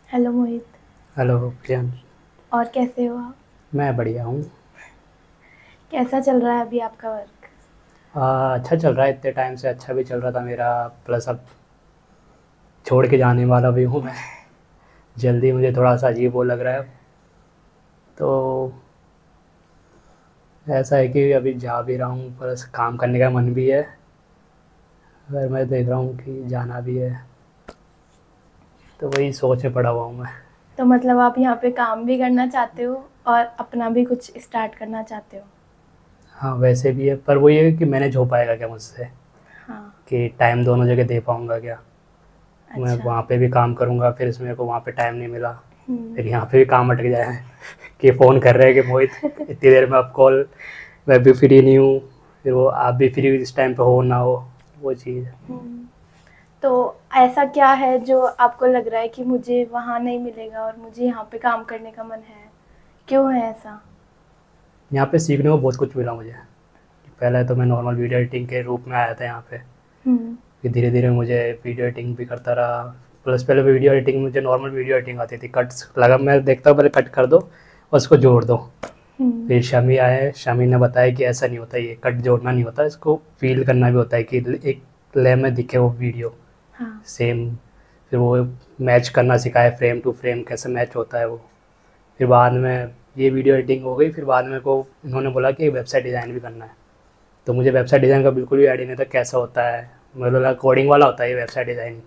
Hello मोहित। Hello prion. और कैसे हो आप? मैं बढ़िया हूँ। कैसा चल रहा है अभी आपका वर्क? अच्छा चल रहा है, इतने टाइम से अच्छा भी चल रहा था मेरा। प्लस अब छोड़ के जाने वाला भी हूँ मैं। जल्दी मुझे थोड़ा सा अजीब वो लग रहा है। तो ऐसा है कि अभी जा भी रहा हूँ, प्लस काम करने का मन भी है। पर मैं देख रहा हूँ कि जाना भी है, तो वही सोच में पड़ा हुआ हूँ मैं। तो मतलब आप यहाँ पे काम भी करना चाहते हो और अपना भी कुछ स्टार्ट करना चाहते हो? हाँ वैसे भी है, पर वो ये है कि मैनेज हो पाएगा क्या मुझसे, हाँ। कि टाइम दोनों जगह दे पाऊँगा क्या। मैं अच्छा। वहाँ पे भी काम करूँगा, फिर इसमें को वहाँ पे टाइम नहीं मिला, हम्म। फिर यहाँ पे भी काम अटक जाए कि फ़ोन कर रहे हैं कि मोहित इतनी देर में आप कॉल, मैं भी फ्री नहीं हूँ, फिर वो आप भी फ्री इस टाइम पे हो ना हो, वो चीज़। हम्म। तो ऐसा क्या है जो आपको लग रहा है कि मुझे वहाँ नहीं मिलेगा और मुझे यहाँ पे काम करने का मन है? क्यों है ऐसा? यहाँ पे सीखने को बहुत कुछ मिला मुझे। पहले तो मैं नॉर्मल वीडियो एडिटिंग के रूप में आया था यहाँ पे, हम्म। फिर धीरे धीरे मुझे वीडियो एडिटिंग भी करता रहा। प्लस पहले वीडियो एडिटिंग, मुझे नॉर्मल वीडियो एडिटिंग आती थी, कट्स लगा मैं देखता हूँ पहले कट कर दो और उसको जोड़ दो। हम्म। फिर शमी आए, शमी ने बताया कि ऐसा नहीं होता, ये कट जोड़ना नहीं होता, इसको फील करना भी होता है कि एक ले में दिखे वो वीडियो हाँ। सेम। फिर वो मैच करना सिखाया, फ्रेम टू फ्रेम कैसे मैच होता है वो। फिर बाद में ये वीडियो एडिटिंग हो गई, फिर बाद में को इन्होंने बोला कि वेबसाइट डिज़ाइन भी करना है। तो मुझे वेबसाइट डिज़ाइन का बिल्कुल भी आइडिया नहीं था कैसा होता है। मुझे लगा कोडिंग वाला होता है ये वेबसाइट डिज़ाइनिंग,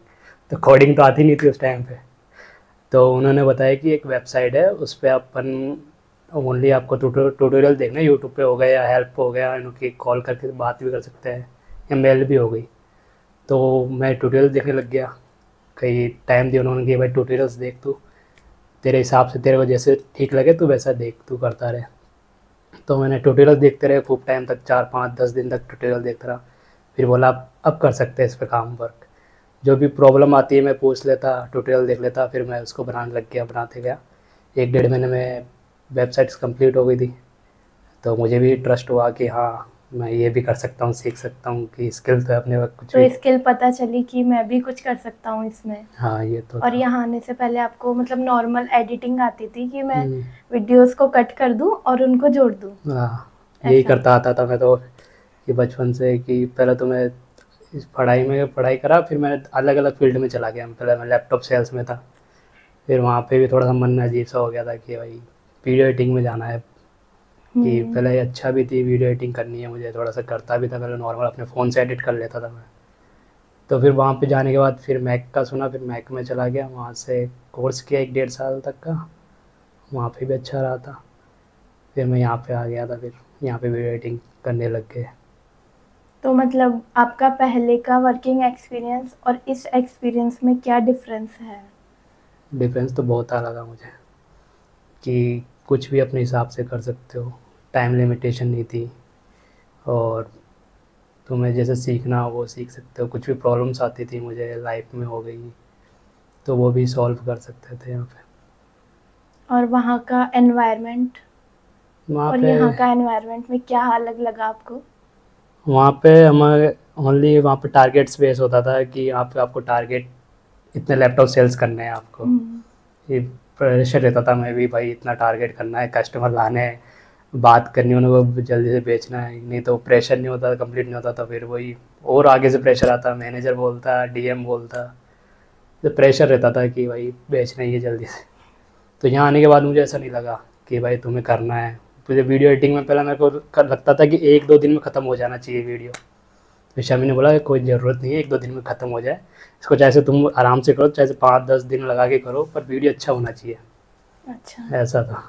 तो कोडिंग तो आती नहीं थी उस टाइम पे। तो उन्होंने बताया कि एक वेबसाइट है, उस पर अपन ओनली आपको ट्यूटोरियल देखना है, यूट्यूब पे हो गया या हेल्प हो गया, इनकी कॉल करके बात भी कर सकते हैं, या मेल भी हो गई। तो मैं ट्यूटोरियल देखने लग गया। कई टाइम दिया उन्होंने कि भाई ट्यूटोरियल्स देख तू, तेरे हिसाब से तेरे को जैसे ठीक लगे तू वैसा देख, तू करता रहे। तो मैंने ट्यूटोरियल देखते रहे खूब टाइम तक, 4 5 10 दिन तक ट्यूटोरियल देखता रहा। फिर बोला अब कर सकते हैं इस पर काम, वर्क। जो भी प्रॉब्लम आती है मैं पूछ लेता, ट्यूटोरियल देख लेता, फिर मैं उसको बनाने लग गया, बनाते गया। 1 डेढ़ महीने में वेबसाइट्स कंप्लीट हो गई थी। तो मुझे भी ट्रस्ट हुआ कि हाँ, मैं ये भी कर सकता हूँ, सीख सकता हूँ, कि स्किल तो है अपने वक्त कुछ तो भी। स्किल पता चली कि मैं भी कुछ कर सकता हूँ इसमें। हाँ ये तो और था। यहाँ आने से पहले आपको मतलब नॉर्मल एडिटिंग आती थी कि मैं हम्म, वीडियोस को कट कर दूँ और उनको जोड़ दूँ? हाँ यही ऐसा? करता आता था मैं तो, कि बचपन से, कि पहले तो मैं इस पढ़ाई में पढ़ाई करा, फिर मैं अलग अलग फील्ड में चला गया। पहले मैं लैपटॉप सेल्स में था, फिर वहाँ पे भी थोड़ा सा मन अजीब सा हो गया था कि भाई वीडियो एडिटिंग में जाना है। कि हुँ। पहले अच्छा भी थी, वीडियो एडिटिंग करनी है मुझे, थोड़ा सा करता भी था, पहले नॉर्मल अपने फ़ोन से एडिट कर लेता था मैं। तो फिर वहाँ पे जाने के बाद फिर मैक का सुना, फिर मैक में चला गया, वहाँ से कोर्स किया 1 डेढ़ साल तक का। वहाँ पे भी अच्छा रहा था। फिर मैं यहाँ पे आ गया था, फिर यहाँ पे वीडियो एडिटिंग करने लग गए। तो मतलब आपका पहले का वर्किंग एक्सपीरियंस और इस एक्सपीरियंस में क्या डिफरेंस है? डिफरेंस तो बहुत आ लगा मुझे, कि कुछ भी अपने हिसाब से कर सकते हो, टाइम लिमिटेशन नहीं थी, और तुम्हें जैसे सीखना हो वो सीख सकते हो। कुछ भी प्रॉब्लम्स आती थी मुझे लाइफ में हो गई, तो वो भी सॉल्व कर सकते थे यहाँ पे। और वहाँ का एनवायरनमेंट वहाँ और पे यहाँ का एनवायरनमेंट में क्या अलग लगा आपको? वहाँ पे हमारे ओनली वहाँ पे टारगेट्स बेस होता था, कि यहाँ पे आपको टारगेट इतने लैपटॉप सेल्स करने हैं आपको। हुँ। ये प्रेशर रहता था, मैं भी भाई इतना टारगेट करना है, कस्टमर लाने हैं, बात करनी है उनको, जल्दी से बेचना है, नहीं तो प्रेशर नहीं होता, कंप्लीट नहीं होता। तो फिर वही और आगे से प्रेशर आता, मैनेजर बोलता, डीएम बोलता, तो प्रेशर रहता था कि भाई बेचना ही है जल्दी से। तो यहाँ आने के बाद मुझे ऐसा नहीं लगा कि भाई तुम्हें करना है। मुझे वीडियो एडिटिंग में पहले मेरे को लगता था कि 1 2 दिन में ख़त्म हो जाना चाहिए वीडियो। तो शमी ने बोला कि कोई ज़रूरत नहीं है 1 2 दिन में ख़त्म हो जाए, इसको चाहे से तुम आराम से करो, चाहे से 5 10 दिन लगा के करो, पर वीडियो अच्छा होना चाहिए। अच्छा। ऐसा था।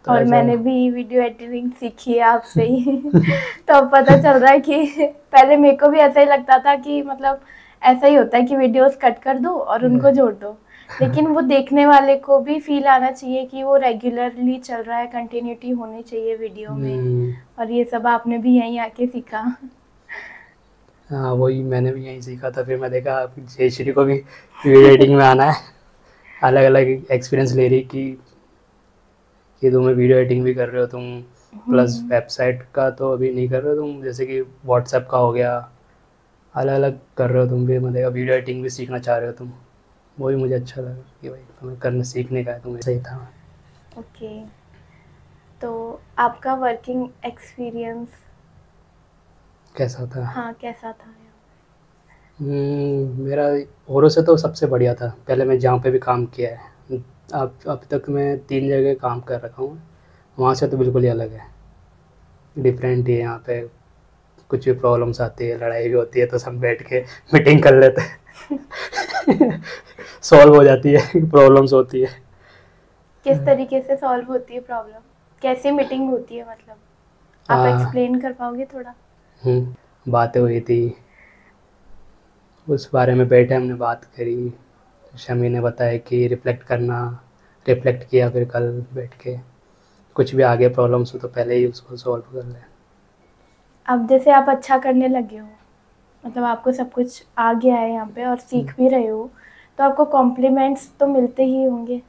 तो और ऐसा। मैंने भी वीडियो एडिटिंग सीखी है आपसे ही। तो अब पता चल रहा है कि पहले मेरे को भी ऐसा ही लगता था कि मतलब ऐसा ही होता है कि वीडियोस कट कर दो और उनको जोड़ दो। लेकिन वो देखने वाले को भी फील आना चाहिए कि वो रेगुलरली चल रहा है, कंटिन्यूटी होनी चाहिए वीडियो में। हम्म, और ये सब आपने भी यहीं आके सीखा। हाँ वही मैंने भी यहीं सीखा था। फिर मैं देखा जय श्री को भी वीडियो एडिटिंग में आना है, अलग अलग एक्सपीरियंस ले रही कि तुम्हें वीडियो एडिटिंग भी कर रहे हो तुम, प्लस हम्म। वेबसाइट का तो अभी नहीं कर रहे हो तुम, जैसे कि व्हाट्सएप का हो गया, अलग अलग कर रहे हो तुम भी। मैं देखा वीडियो एडिटिंग भी सीखना चाह रहे हो तुम, वही मुझे अच्छा लगा कि भाई तुम्हें करना सीखने का है, तुम्हें सही था। ओके, तो आपका वर्किंग एक्सपीरियंस कैसा था? हाँ कैसा था? मेरा औरों से तो सबसे बढ़िया था। पहले मैं जहाँ पे भी काम किया है, अब तक मैं 3 जगह काम कर रखा हूँ, वहाँ से तो बिल्कुल ही अलग है, डिफरेंट ही है। यहाँ पे कुछ भी प्रॉब्लम्स आती है, लड़ाई भी होती है, तो सब बैठ के मीटिंग कर लेते हैं सॉल्व हो जाती है, प्रॉब्लम्स होती है। किस तरीके से सॉल्व होती है प्रॉब्लम? कैसी मीटिंग होती है मतलब? आप एक्सप्लेन कर पाओगे थोड़ा? बातें हुई थी, उस बारे में बैठे हमने बात करी। शमी ने बताया कि रिफ्लेक्ट किया, फिर कल बैठ के कुछ भी आगे प्रॉब्लम्स हो तो पहले ही उसको सॉल्व कर लें। अब जैसे आप अच्छा करने लगे हो, मतलब आपको सब कुछ आ गया है यहाँ पे और सीख भी रहे हो, तो आपको कॉम्प्लीमेंट्स तो मिलते ही होंगे।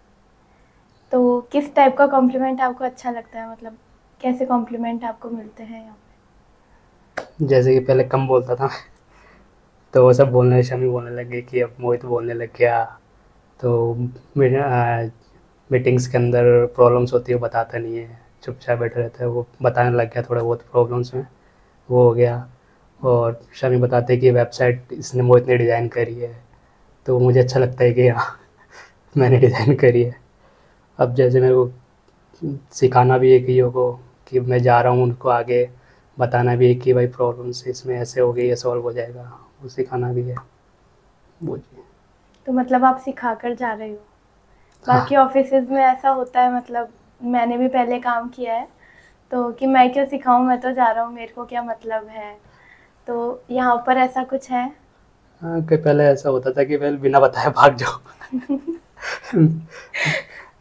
तो किस टाइप का कॉम्प्लीमेंट आपको अच्छा लगता है, मतलब कैसे कॉम्प्लीमेंट आपको मिलते हैं यहाँ पे? जैसे कि पहले कम बोलता था, तो वो सब बोलने, शमी बोलने लगे कि अब मोहित बोलने लग गया, तो मीटिंग्स के अंदर प्रॉब्लम्स होती है बताता नहीं है, चुपचाप बैठा रहता है, वो बताने लग गया थोड़ा बहुत प्रॉब्लम्स में, वो हो गया। और शमी बताते कि वेबसाइट इसने मोहित ने डिज़ाइन करी है, तो मुझे अच्छा लगता है कि हाँ मैंने डिज़ाइन करी है। अब जैसे मेरे को सिखाना भी है किसी को कि मैं जा रहा हूँ, उनको आगे बताना भी है कि भाई प्रॉब्लम्स इसमें ऐसे हो गई, ये सॉल्व हो जाएगा, वो सिखाना भी है वो जी। तो मतलब आप सिखा कर जा रहे हो। बाकी ऑफिसेज में ऐसा होता है, मतलब मैंने भी पहले काम किया है, तो कि मैं क्यों सिखाऊं, मैं तो जा रहा हूँ, मेरे को क्या मतलब है। तो यहाँ पर ऐसा कुछ है? हाँ, कि पहले ऐसा होता था कि पहले बिना बताए भाग जाओ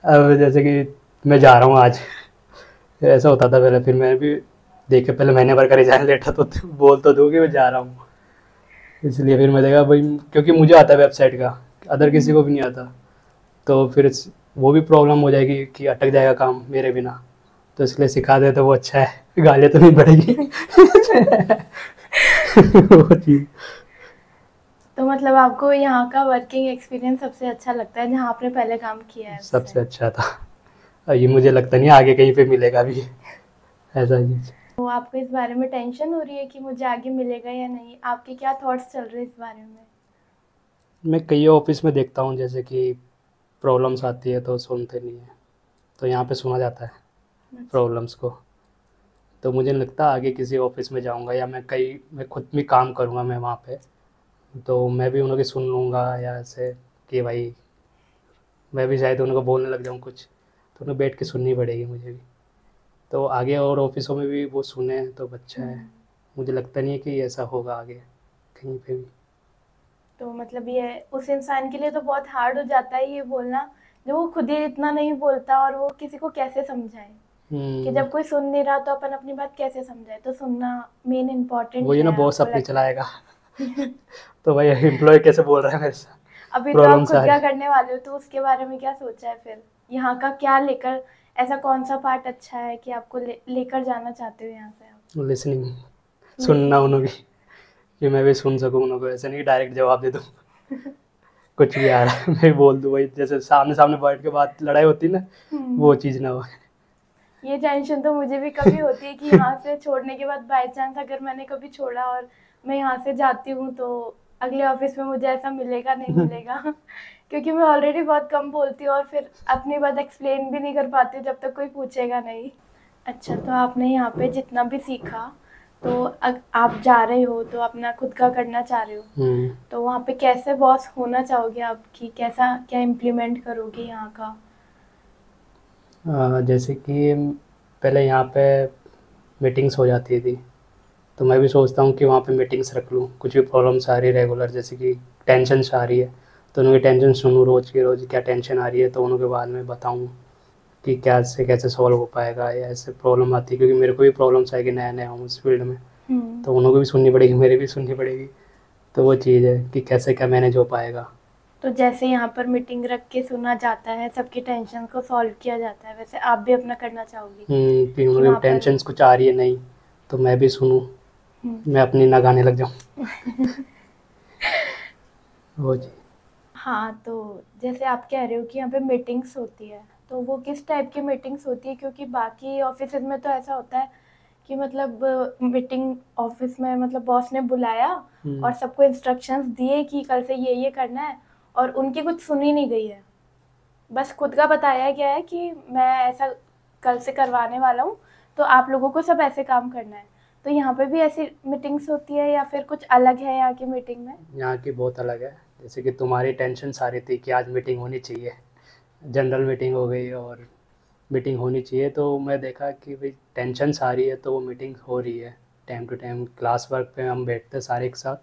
अब जैसे कि मैं जा रहा हूँ आज, फिर ऐसा होता था पहले, फिर मैं भी देखे पहले महीने भर का रिजाइन लेटर तो बोल तो दूँ कि मैं जा रहा हूँ, इसलिए फिर मैं देखा भाई, क्योंकि मुझे आता है वेबसाइट का, अदर किसी को भी नहीं आता, तो फिर वो भी प्रॉब्लम हो जाएगी कि अटक जाएगा काम मेरे बिना, तो इसलिए सिखा दे तो वो अच्छा है, गालियाँ तो नहीं पड़ेगी वो चीज़। तो मतलब आपको यहाँ का वर्किंग एक्सपीरियंस सबसे अच्छा लगता है जहाँ आपने पहले काम किया है उससे? सबसे अच्छा था, और ये मुझे लगता नहीं आगे कहीं पे मिलेगा भी ऐसा चीज़। तो आपको इस बारे में टेंशन हो रही है कि मुझे आगे मिलेगा या नहीं? आपके क्या थॉट्स चल रहे हैं इस बारे में? मैं कई ऑफिस में देखता हूँ जैसे कि प्रॉब्लम्स आती है तो सुनते नहीं है, तो यहाँ पे सुना जाता है अच्छा। प्रॉब्लम्स को, तो मुझे नहीं लगता आगे किसी ऑफिस में जाऊँगा, या मैं खुद भी काम करूँगा मैं वहाँ पे, तो मैं भी उनकी सुन लूँगा, या ऐसे कि भाई मैं भी शायद उनको बोलने लग जाऊँ कुछ, तो उन्हें बैठ के सुननी पड़ेगी मुझे भी, तो आगे और ऑफिसों में भी वो सुने तो अच्छा है। मुझे लगता नहीं है कि ऐसा होगा आगे कहीं पे भी। तो मतलब ये उस इंसान के लिए तो बहुत हार्ड हो जाता है ये बोलना, जो वो खुद ही इतना नहीं बोलता, और वो किसी को कैसे समझाए कि जब कोई सुन नहीं रहा तो अपन अपनी बात कैसे समझाए। तो सुनना मेन इम्पोर्टेंट वही ना, है, बॉस आपको अपनी लगता है? चलाएगा तो भाई एम्प्लॉय कैसे बोल रहा है मेरे साथ, अभी तो आप प्रॉब्लम्स खुद आ का रही। करने वाले हो, तो उसके बारे में क्या सोचा है फिर? यहाँ का क्या लेकर, ऐसा कौन सा पार्ट अच्छा है कि आपको लेकर जाना चाहते हो यहाँ से आप? लिसनिंग, सुनना लिसनिंग। उन्हों की, कि मैं भी सुन सकूँ उनको, ऐसे नहीं डायरेक्ट जवाब दे दूँ कुछ भी आ रहा है मैं बोल दूँ, वही जैसे सामने सामने बैठ के बात लड़ाई होती है ना, वो चीज़ ना हो ये टेंशन तो मुझे भी कभी होती है कि यहाँ से छोड़ने के बाद बाय चांस अगर मैंने कभी छोड़ा और मैं यहाँ से जाती हूँ, तो अगले ऑफिस में मुझे ऐसा मिलेगा नहीं मिलेगा क्योंकि मैं ऑलरेडी बहुत कम बोलती हूँ और फिर अपनी बात एक्सप्लेन भी नहीं कर पाती जब तक कोई पूछेगा नहीं। अच्छा, तो आपने यहाँ पे जितना भी सीखा, तो आप जा रहे हो तो अपना खुद का करना चाह रहे हो, तो वहाँ पे कैसे बॉस होना चाहोगे आप, कि कैसा क्या इम्प्लीमेंट करोगे यहाँ का? जैसे कि पहले यहाँ पे मीटिंग्स हो जाती थी, तो मैं भी सोचता हूँ कि वहाँ पे मीटिंग्स रख लूँ, कुछ भी प्रॉब्लम्स आ रही है रेगुलर, जैसे कि टेंशन आ रही है तो उनकी टेंशन सुनूँ, रोज़ की रोज़ क्या टेंशन आ रही है, तो उनके बाद में बताऊँ कि क्या से कैसे सॉल्व हो पाएगा, या ऐसे प्रॉब्लम आती है, क्योंकि मेरे को भी प्रॉब्लम्स आएगी, नया नया हूँ इस फील्ड में, तो उनको भी सुननी पड़ेगी, मेरी भी सुननी पड़ेगी, तो वो चीज़ है कि कैसे क्या मैनेज हो पाएगा। तो जैसे यहाँ पर मीटिंग रख के सुना जाता है, सबकी टेंशन को सॉल्व किया जाता है, वैसे आप भी अपना करना चाहोगी फिर कि उनकी वहाँ पर? टेंशन कुछ आ रही है नहीं, तो मैं भी सुनूँ, मैं अपनी ना गाने लग जाऊँ वो जी। हाँ, तो जैसे आप कह रहे हो कि यहाँ पे मीटिंग्स होती है, तो वो किस टाइप की मीटिंग्स होती है? क्योंकि बाकी ऑफिसेज में तो ऐसा होता है कि मतलब मीटिंग ऑफिस में मतलब बॉस ने बुलाया और सबको इंस्ट्रक्शंस दिए कि कल से ये करना है, और उनकी कुछ सुनी नहीं गई है, बस खुद का बताया गया है कि मैं ऐसा कल से करवाने वाला हूँ, तो आप लोगों को सब ऐसे काम करना है। तो यहाँ पे भी ऐसी मीटिंग्स होती है या फिर कुछ अलग है यहाँ की मीटिंग में? यहाँ की बहुत अलग है। जैसे कि तुम्हारी टेंशन सारी थी कि आज मीटिंग होनी चाहिए, जनरल मीटिंग हो गई और मीटिंग होनी चाहिए, तो मैं देखा कि भाई टेंशन सारी है तो वो मीटिंग हो रही है time to time. Class work पे हम बैठते सारे एक साथ,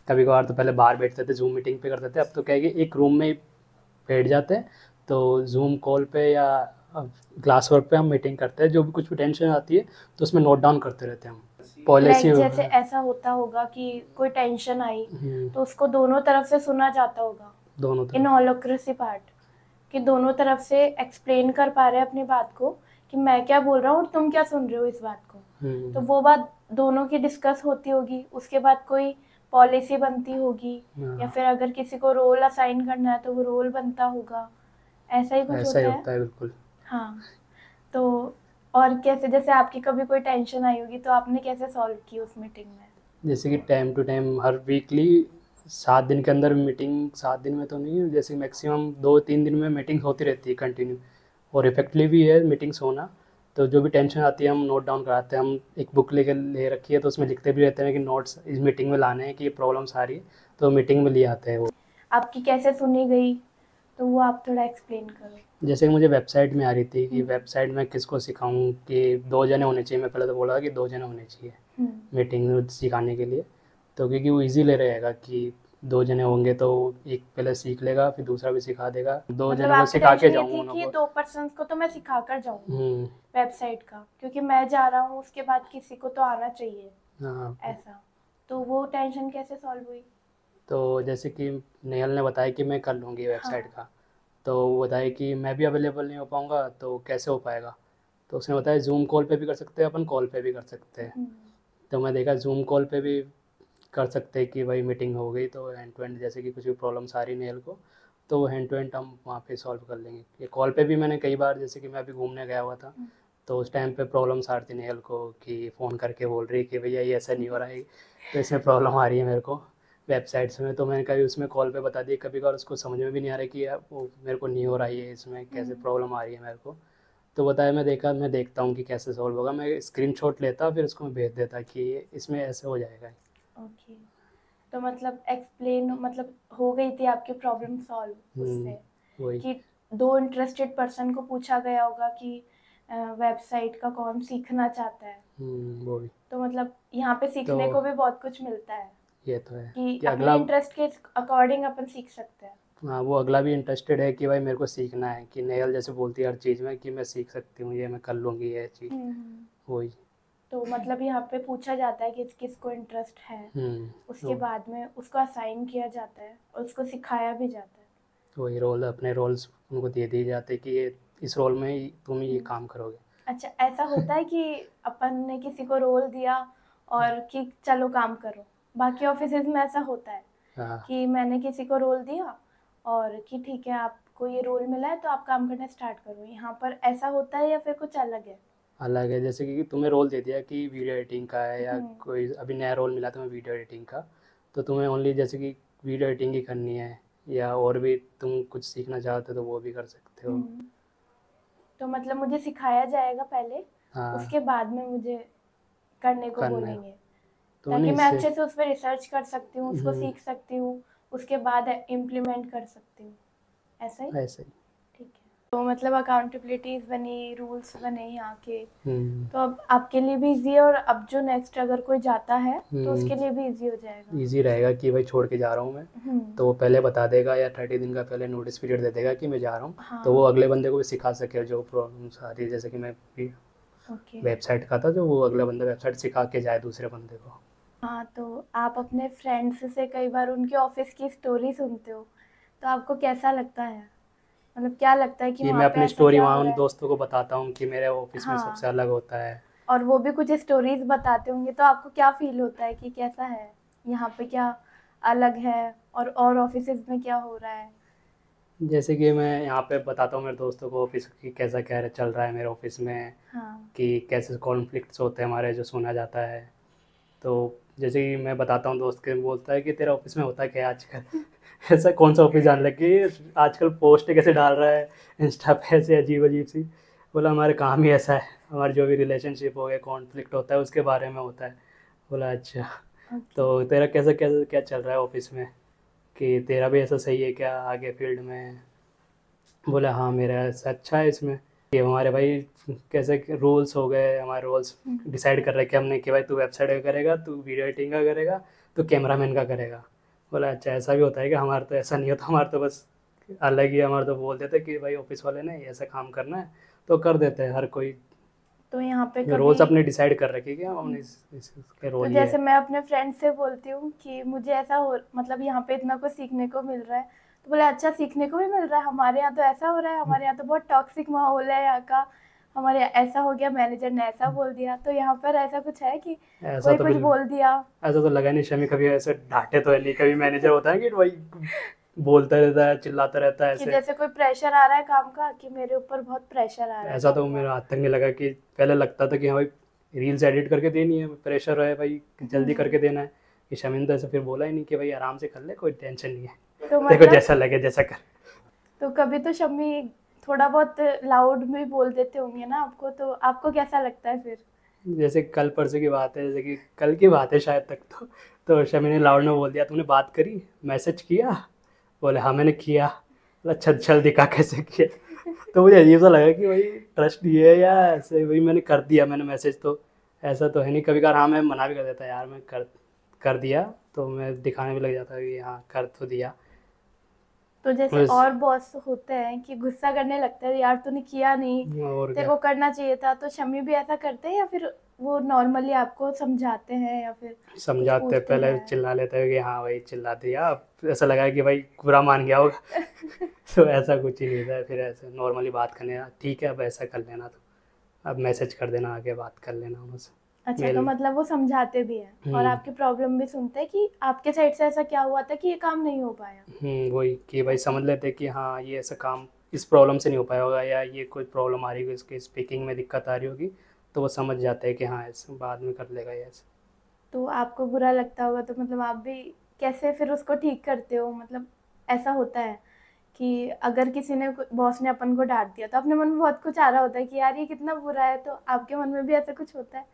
कभी कभार तो पहले बाहर बैठते थे, जूम मीटिंग पे करते थे, अब तो क्या है कि एक रूम में ही बैठ जाते हैं, तो जूम कॉल पे या क्लास वर्क पे हम मीटिंग करते हैं। जो भी कुछ भी टेंशन आती है तो उसमें नोट डाउन करते रहते हैं हम। पॉलिसी जैसे ऐसा होता होगा कि कोई टेंशन आई तो उसको दोनों तरफ से सुना जाता होगा, दोनों इन तरफ होलोक्रेसी पार्ट, कि दोनों तरफ से एक्सप्लेन कर पा रहे हैं अपनी बात को कि मैं क्या बोल रहा हूँ और तुम क्या सुन रहे हो इस बात को। तो वो बात दोनों की डिस्कस होती होगी, उसके बाद कोई पॉलिसी बनती होगी, या फिर अगर किसी को रोल असाइन करना है तो वो रोल बनता होगा, ऐसा ही कुछ ऐसा ही होता होता है बिल्कुल। हाँ, तो और कैसे, जैसे आपकी कभी कोई टेंशन आई होगी तो आपने कैसे सॉल्व की उस मीटिंग में? जैसे कि टाइम टू टाइम हर वीकली 7 दिन के अंदर मीटिंग, 7 दिन में तो नहीं, जैसे मैक्सिमम 2-3 दिन में मीटिंग होती रहती है कंटिन्यू, और इफेक्टिव भी है मीटिंग्स होना। तो जो भी टेंशन आती है हम नोट डाउन कराते हैं। हम एक बुक लेके ले रखी है तो उसमें लिखते भी रहते हैं कि नोट्स इस मीटिंग में लाने हैं कि ये प्रॉब्लम्स आ रही है, तो मीटिंग में लिए आते हैं वो। आपकी कैसे सुनी गई, तो वो आप थोड़ा एक्सप्लेन करो। जैसे कि मुझे वेबसाइट में आ रही थी कि वेबसाइट में किसको सिखाऊं, कि 2 जने होने चाहिए। मैं पहले तो बोला कि 2 जने होने चाहिए मीटिंग सिखाने के लिए, तो क्योंकि वो इजीली रहेगा कि 2 जने होंगे तो एक पहले सीख लेगा फिर दूसरा भी सिखा देगा। 2 जनों को आपकी सिखा के टेंशन ये जाऊँगा थी उन कि लोगों 2 पर्सन्स को तो मैं सिखा कर जाऊँ को। वेबसाइट का, क्योंकि मैं जा रहा हूँ उसके बाद किसी को तो आना चाहिए, हाँ, ऐसा। तो वो टेंशन कैसे सॉल्व हुई? तो जैसे कि नेहल ने बताया कि मैं कर लूँगी वेबसाइट हाँ। का, तो वो बताया कि मैं भी अवेलेबल नहीं हो पाऊँगा, तो कैसे हो पाएगा। तो उसने बताया ज़ूम कॉल पे भी कर सकते हैं अपन, कॉल पे भी कर सकते हैं। तो मैं देखा ज़ूम कॉल पे भी कर सकते हैं कि भाई मीटिंग हो गई तो हैंड टू हैंड, जैसे कि कुछ भी प्रॉब्लम्स आ रही नेहल को, तो हैंड टू हैंड हम वहाँ पे सॉल्व कर लेंगे। ये कॉल पे भी मैंने कई बार, जैसे कि मैं अभी घूमने गया हुआ था, तो उस टाइम पे प्रॉब्लम्स आ रही थी नेहल को कि फ़ोन करके बोल रही कि भैया ये ऐसा नहीं हो रहा है, तो इसमें प्रॉब्लम आ रही है मेरे को वेबसाइट्स में। तो मैंने कभी उसमें कॉल पे बता दिया, कभी कभार उसको समझ में भी नहीं आ रहा कि यार वो मेरे को नहीं हो रहा है, इसमें कैसे प्रॉब्लम आ रही है मेरे को। तो बताया, मैं देखता हूँ कि कैसे सॉल्व होगा। मैं स्क्रीनशॉट लेता फिर उसको मैं भेज देता कि इसमें ऐसे हो जाएगा। ओके, तो मतलब एक्सप्लेन, मतलब हो गई थी आपकी प्रॉब्लम सॉल्व उससे, वही कि 2 इंटरेस्टेड पर्सन को पूछा गया होगा कि वेबसाइट का कौन सीखना चाहता है। वही। तो मतलब यहाँ पे सीखने तो को भी बहुत कुछ मिलता है ये तो है कि कि अपने अगला, इंटरेस्ट के अकॉर्डिंग अपन सीख सकते हैं। हाँ, वो अगला भी इंटरेस्टेड है कि भाई मेरे को सीखना है, कि नेहल जैसे बोलती है हर चीज़ में कि मैं सीख सकती हूँ, ये मैं कर लूँगी ये चीज़। वही। तो मतलब यहाँ पे पूछा जाता है कि किसको इंटरेस्ट है, उसके बाद में उसको असाइन किया जाता है और उसको सिखाया भी जाता है। वही रोल, अपने रोल्स उनको दे दिए जाते हैं कि ये इस रोल में तुम ये काम करोगे। अच्छा, ऐसा होता है कि अपन ने किसी को रोल दिया और कि चलो काम करो? बाकी ऑफिसेज में ऐसा होता है हाँ, कि मैंने किसी को रोल दिया और कि ठीक है आपको ये रोल मिला है तो आप काम करना स्टार्ट करो। यहाँ पर ऐसा होता है या फिर कुछ अलग है? अलग है। जैसे कि तुम्हें रोल दे दिया कि वीडियो एडिटिंग का है, या कोई अभी नया रोल मिला तुम्हें वीडियो एडिटिंग का, तो तुम्हें ओनली जैसे कि वीडियो एडिटिंग ही करनी है, या और भी तुम कुछ सीखना चाहते हो तो वो भी कर सकते हो। तो मतलब मुझे सिखाया जाएगा पहले, हाँ, उसके बाद में मुझे करने को करना है बोलेंगे, तो ताकि नहीं मैं इससे। अच्छे से उस पर रिसर्च कर सकती हूँ, उसको सीख सकती हूँ, उसके बाद इम्प्लीमेंट कर सकती हूँ, ऐसा ही? ऐसे ही। ठीक है, तो मतलब अकाउंटेबिलिटीज बनी, रूल्स बने यहाँ के, हम्म, तो अब आपके लिए भी इजी है, और अब जो नेक्स्ट अगर कोई जाता है तो उसके लिए भी इजी हो जाएगा। ईजी रहेगा कि भाई छोड़ के जा रहा हूँ मैं, तो वो पहले बता देगा, या 30 दिन का पहले नोटिस पीरियड दे देगा कि मैं जा रहा हूँ। हाँ। तो वो अगले बंदे को भी सिखा सके जो प्रॉब्लम्स आ रही है। जैसे कि मैं ओके। वेबसाइट का था, जो वो अगला बंदा वेबसाइट सिखा के जाए दूसरे बंदे को। हाँ, तो आप अपने फ्रेंड्स से कई बार उनके ऑफिस की स्टोरी सुनते हो, तो आपको कैसा लगता है? मतलब क्या लगता है कि कि वहाँ मैं पे अपनी ऐसा स्टोरी क्या वहाँ हो उन रहा है? दोस्तों को बताता हूँ कि मेरे ऑफिस में सबसे हाँ, अलग होता है। और वो भी कुछ स्टोरीज बताते होंगे, तो आपको क्या फील होता है कि कैसा है यहाँ पे, क्या अलग है और ऑफिसेज में क्या हो रहा है? जैसे कि मैं यहाँ पे बताता हूँ मेरे दोस्तों को ऑफिस की कैसा क्या चल रहा है मेरे ऑफिस में, हाँ। कि कैसे कॉन्फ्लिक्ट्स होते हैं हमारे जो सुना जाता है। तो जैसे कि मैं बताता हूँ, दोस्त के बोलता है कि तेरा ऑफिस में होता क्या है आजकल। ऐसा कौन सा ऑफिस जान लग गई आजकल, पोस्ट कैसे डाल रहा है इंस्टा पे ऐसे अजीब अजीब सी। बोला हमारे काम ही ऐसा है, हमारे जो भी रिलेशनशिप हो गया कॉन्फ्लिक्ट होता है उसके बारे में होता है। बोला अच्छा, ओके। तो तेरा कैसा क्या क्या चल रहा है ऑफिस में, कि तेरा भी ऐसा सही है क्या आगे फील्ड में। बोला हाँ मेरा ऐसा अच्छा है इसमें, कि हमारे भाई कैसे रूल्स हो गए, हमारे रूल्स डिसाइड कर रहे हैं कि हमने कि भाई तू वेबसाइट का करेगा, तू वीडियो एडिटिंग का करेगा, तू कैमरामैन का करेगा। बोला अच्छा ऐसा भी होता है कि हमारा तो ऐसा नहीं होता, हमारा तो बस अलग ही, हमारा तो बोल देते कि भाई ऑफिस वाले ने ऐसा काम करना है तो कर देते हैं हर कोई। तो यहाँ पे रोल्स कभी अपने डिसाइड कर रखे कि हमने इसके तो रोल ये जैसे है। मैं अपने फ्रेंड से बोलती हूँ कि मुझे ऐसा हो, मतलब यहाँ पे इतना कुछ सीखने को मिल रहा है, तो बोले अच्छा सीखने को भी मिल रहा है, हमारे यहाँ तो ऐसा हो रहा है, हमारे यहाँ तो बहुत टॉक्सिक माहौल है यहाँ का, हमारे यहाँ ऐसा हो गया, मैनेजर ने ऐसा बोल दिया। तो यहाँ पर ऐसा कुछ है कि ऐसा कोई तो कुछ बिल्कुल, बोल दिया? ऐसा तो लगा नहीं शमी कभी ऐसे डांटे तो है नहीं, कभी मैनेजर होता है कि भाई बोलता रहता है चिल्लाता रहता है कि ऐसे। जैसे कोई प्रेशर आ रहा है काम का, कि मेरे ऊपर बहुत प्रेशर आ रहा है ऐसा काम तो का? मेरा आज तक नहीं लगा, कि पहले लगता था कि हाँ भाई रील्स एडिट करके देनी है, प्रेशर है भाई जल्दी हम्म। करके देना है। कि शमीन तो ऐसे फिर बोला ही नहीं कि भाई आराम से कर ले, कोई टेंशन नहीं है, तो देखो मतलब जैसा लगे जैसा कर। तो कभी तो शम्मी थोड़ा बहुत लाउड में बोल देते होंगे ना आपको, तो आपको कैसा लगता है फिर? जैसे कल परसों की बात है, जैसे कि कल की बात है शायद तक, तो शमी ने लाउड में बोल दिया तूने बात करी, मैसेज किया। बोले हाँ मैंने किया। बोला छल छल दिखा कैसे किया। तो मुझे अजीब सा लगा कि भाई ट्रस्ट ये है या ऐसे, भाई मैंने कर दिया मैंने मैसेज तो, ऐसा तो है नहीं। कभी कभार हाँ मैं मना भी कर देता यार, मैं कर दिया, तो मैं दिखाने भी लग जाता कि हाँ कर तो दिया। तो जैसे बस। और बॉस होते हैं कि गुस्सा करने लगते हैं, यार तूने किया नहीं, और तेरे क्या, को करना चाहिए था। तो शम्मी भी ऐसा करते हैं या फिर वो नॉर्मली आपको समझाते हैं या फिर कुछ समझाते हैं, पूछते पहले हैं? चिल्ला लेते हैं कि हाँ भाई चिल्ला दिया, अब ऐसा लगा कि भाई बुरा मान गया होगा। तो ऐसा कुछ ही नहीं था, फिर ऐसे नॉर्मली बात करने, ठीक है अब ऐसा कर लेना, तो अब मैसेज कर देना, आगे बात कर लेना उनसे, अच्छा, तो मेल। मतलब वो समझाते भी हैं और आपकी प्रॉब्लम भी सुनते हैं कि आपके साइड से ऐसा क्या हुआ था कि ये काम नहीं हो पाया। वही कि भाई समझ लेते कि हाँ ये ऐसा काम इस प्रॉब्लम से नहीं हो पाया होगा, या ये कोई प्रॉब्लम आ रही होगी, इसके स्पीकिंग में दिक्कत आ रही होगी, तो वो समझ जाते हैं कि हाँ ऐसे बाद में कर लेगा ये ऐसे। तो आपको बुरा लगता होगा, तो मतलब आप भी कैसे फिर उसको ठीक करते हो? मतलब ऐसा होता है कि अगर किसी ने बॉस ने अपन को डांट दिया तो अपने मन में बहुत कुछ आ रहा होता है कि यार ये कितना बुरा है, तो आपके मन में भी ऐसा कुछ होता है?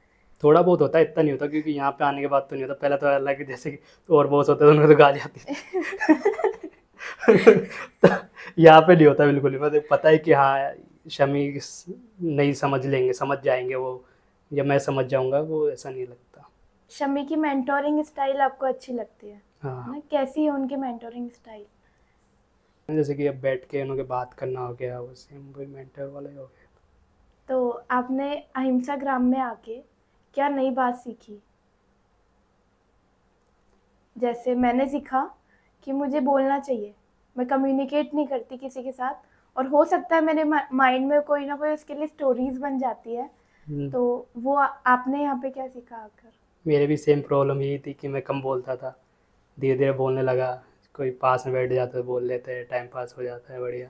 थोड़ा बहुत होता है, इतना नहीं होता, क्योंकि यहाँ पे आने के बाद तो नहीं होता, पहले तो अलग जैसे कि तो और बॉस होते थे उनको तो गाली आती थी। तो यहाँ पे नहीं होता बिल्कुल भी, मतलब पता है कि हाँ शमी नहीं समझ लेंगे, समझ जाएंगे वो, जब मैं समझ जाऊंगा, वो ऐसा नहीं लगता। शमी की मेंटोरिंग स्टाइल आपको अच्छी लगती है हाँ, ना? कैसी है उनकी मेंटोरिंग स्टाइल? जैसे कि अब बैठ के उनके बात करना हो गया, वो सेम वही मेंटर वाला ही हो गया। तो आपने अहिंसा ग्राम में आके क्या नई बात सीखी? जैसे मैंने सीखा कि मुझे बोलना चाहिए, मैं कम्युनिकेट नहीं करती किसी के साथ, और हो सकता है मेरे माइंड में कोई ना कोई उसके लिए स्टोरीज बन जाती है। हम्म, तो वो आपने यहाँ पे क्या सीखा आकर? मेरे भी सेम प्रॉब्लम यही थी कि मैं कम बोलता था, धीरे धीरे बोलने लगा, कोई पास में बैठ जाता है बोल लेते हैं, टाइम पास हो जाता है बढ़िया।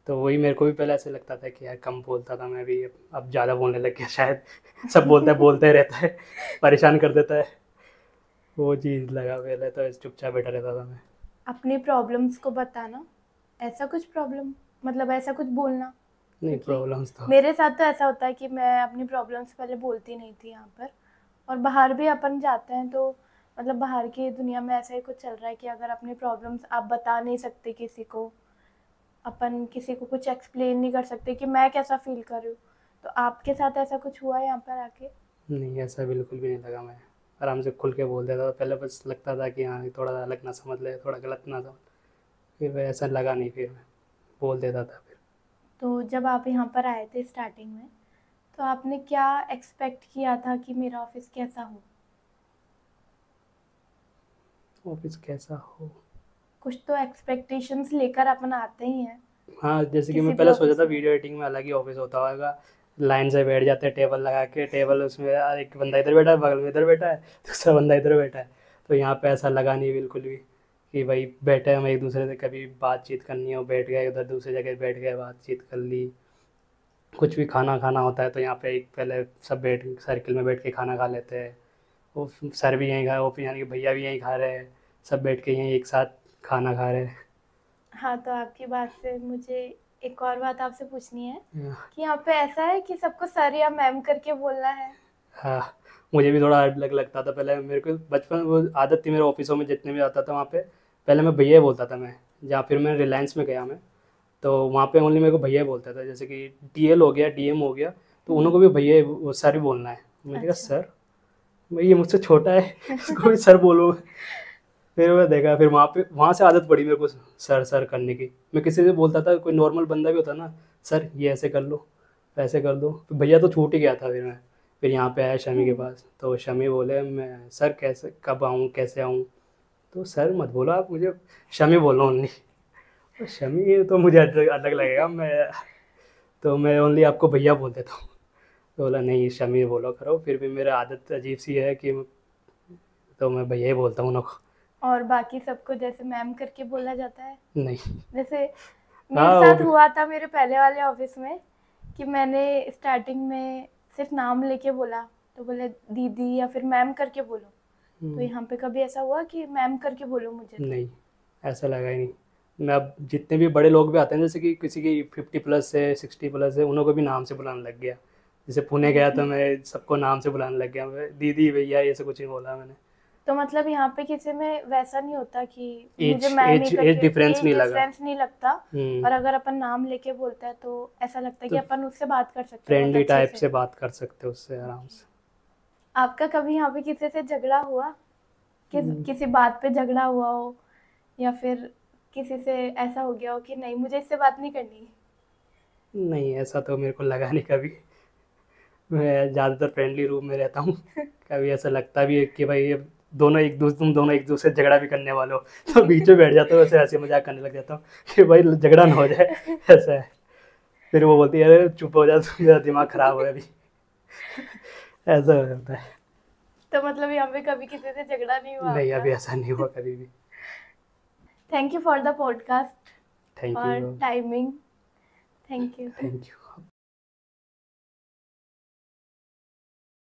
तो वही मेरे को भी पहले ऐसे लगता था कि यार कम बोलता था मैं भी, अब ज़्यादा बोलने लग गया शायद। सब बोलता है, बोलते ही रहता है, परेशान कर देता है, वो चीज़ लगा। पहले तो चुपचाप बैठा रहता था मैं। अपनी प्रॉब्लम्स को बताना, ऐसा कुछ प्रॉब्लम, मतलब ऐसा कुछ बोलना? नहीं क्योंकि प्रॉब्लम्स तो, मेरे साथ तो ऐसा होता है कि मैं अपनी प्रॉब्लम्स पहले बोलती नहीं थी यहाँ पर, और बाहर भी अपन जाते हैं तो मतलब बाहर की दुनिया में ऐसा ही कुछ चल रहा है कि अगर अपनी प्रॉब्लम्स आप बता नहीं सकते किसी को, अपन किसी को कुछ एक्सप्लेन नहीं कर सकते कि मैं कैसा फील कर रही हूँ। तो आपके साथ ऐसा कुछ हुआ है यहाँ पर आके? नहीं ऐसा बिल्कुल भी नहीं लगा, मैं आराम से खुल के बोल देता था पहले, बस लगता था कि हाँ थोड़ा अलग ना समझ ले, थोड़ा गलत ना समझ, फिर ऐसा लगा नहीं, फिर मैं बोल देता था फिर। तो जब आप यहाँ पर आए थे स्टार्टिंग में, तो आपने क्या एक्सपेक्ट किया था कि मेरा ऑफिस कैसा हो? ऑफिस कैसा हो, कुछ तो एक्सपेक्टेशंस लेकर अपन आते ही हैं हाँ जैसे कि किसी मैं भी पहले सोचा था ऑफिस में। वीडियो एडिटिंग में अलग ही ऑफिस होता होगा, लाइन से बैठ जाते हैं टेबल लगा के, टेबल उसमें एक बंदा इधर बैठा है, बगल में इधर बैठा है, दूसरा बंदा इधर बैठा है। तो यहाँ पे ऐसा लगा नहीं बिल्कुल भी, कि भाई बैठे हम एक दूसरे से, कभी बातचीत करनी हो बैठ गए उधर, दूसरी जगह बैठ गए बातचीत कर ली। कुछ भी खाना खाना होता है तो यहाँ पे एक पहले सब बैठ सर्किल में बैठ के खाना खा लेते हैं। वो सर भी यहीं खा, वो यानी कि भैया भी यहीं खा रहे हैं, सब बैठ के यहीं एक साथ खाना खा रहे हैं। हाँ, तो आपकी बात से मुझे एक और बात आपसे पूछनी है हाँ। कि यहाँ पे ऐसा है कि सबको सर या मैम करके बोलना है? हाँ, मुझे भी थोड़ा अलग लगता था पहले, मेरे को बचपन में वो आदत थी, मेरे ऑफिसों में जितने भी आता था वहाँ पे पहले मैं भैया ही बोलता था मैं। जहाँ फिर मैं रिलायंस में गया मैं, तो वहाँ पे ओनली मेरे को भैया ही बोलता था। जैसे कि टीएल हो गया, डीएम हो गया, तो उनको भी भैया वो सर ही बोलना है। मैंने कहा अच्छा। सर, भाई ये मुझसे छोटा है इसको भी सर बोलो। फिर मैं देखा, फिर वहाँ से आदत पड़ी मेरे को सर सर करने की। मैं किसी से बोलता था, कोई नॉर्मल बंदा भी होता ना, सर ये ऐसे कर लो वैसे कर दो, तो भैया तो छूट ही गया था। फिर यहाँ पे आया शमी के पास, तो शमी बोले मैं सर कैसे कब आऊँ कैसे आऊँ, तो सर मत बोलो आप, मुझे शमी बोलो ओनली। तो शमी तो मुझे अलग अलग लगेगा, मैं ओनली आपको भैया बोल देता हूँ। तो बोला नहीं शमी बोलो करो। फिर भी मेरा आदत अजीब सी है कि तो मैं भैया ही बोलता हूँ उनको। और बाकी सबको जैसे मैम करके बोला जाता है? नहीं। जैसे मेरे हाँ साथ हुआ था मेरे पहले वाले ऑफिस में कि मैंने स्टार्टिंग में सिर्फ नाम लेके बोला, तो बोले दीदी या फिर मैम करके बोलो। तो यहाँ पे कभी ऐसा हुआ कि मैम करके बोलो मुझे? नहीं, ऐसा लगा ही नहीं। मैं अब जितने भी बड़े लोग भी आते हैं, जैसे कि किसी की 50+ है 60+ है, उनको भी नाम से बुलाने लग गया। जैसे पुणे गया तो मैं सबको नाम से बुलाने लग गया, मैं दीदी भैया ये सब कुछ नहीं बोला मैंने। तो मतलब यहाँ पे किसी में वैसा नहीं होता कि एज मुझे मैम ही एज एज करके डिफरेंस एज नहीं लगा। डिफरेंस नहीं लगता? हम्म। और अगर अपन नाम लेके बोलता है तो ऐसा लगता है कि तो अपन उससे बात कर सकते हैं बहुत फ्रेंडली अच्छे टाइप से। से बात कर सकते हो उससे आराम से। आपका कभी यहाँ पे किसी से झगड़ा हुआ? किसी बात पे झगड़ा हुआ हो, या फिर किसी से ऐसा हो गया हो कि नहीं मुझे इससे बात नहीं करनी? नहीं, ऐसा तो मेरे को लगा नहीं कभी। मैं ज़्यादातर फ्रेंडली रूम में रहता हूँ। कभी ऐसा लगता भी है कि भाई ये तुम दोनों एक दूसरे से झगड़ा भी करने वाले हो, तो बीच में बैठ जाता हूँ, वैसे हंसी मजाक करने लग जाता हूँ कि भाई झगड़ा ना हो जाए। ऐसा है। फिर वो बोलती है अरे चुप हो जा, मेरा दिमाग खराब है अभी। ऐसा हो जाता है। तो मतलब यहाँ पे कभी किसी से झगड़ा नहीं हुआ नहीं, आपका? अभी ऐसा नहीं हुआ कभी भी। Thank you for the podcast thank और you. Timing. Thank you. Thank you.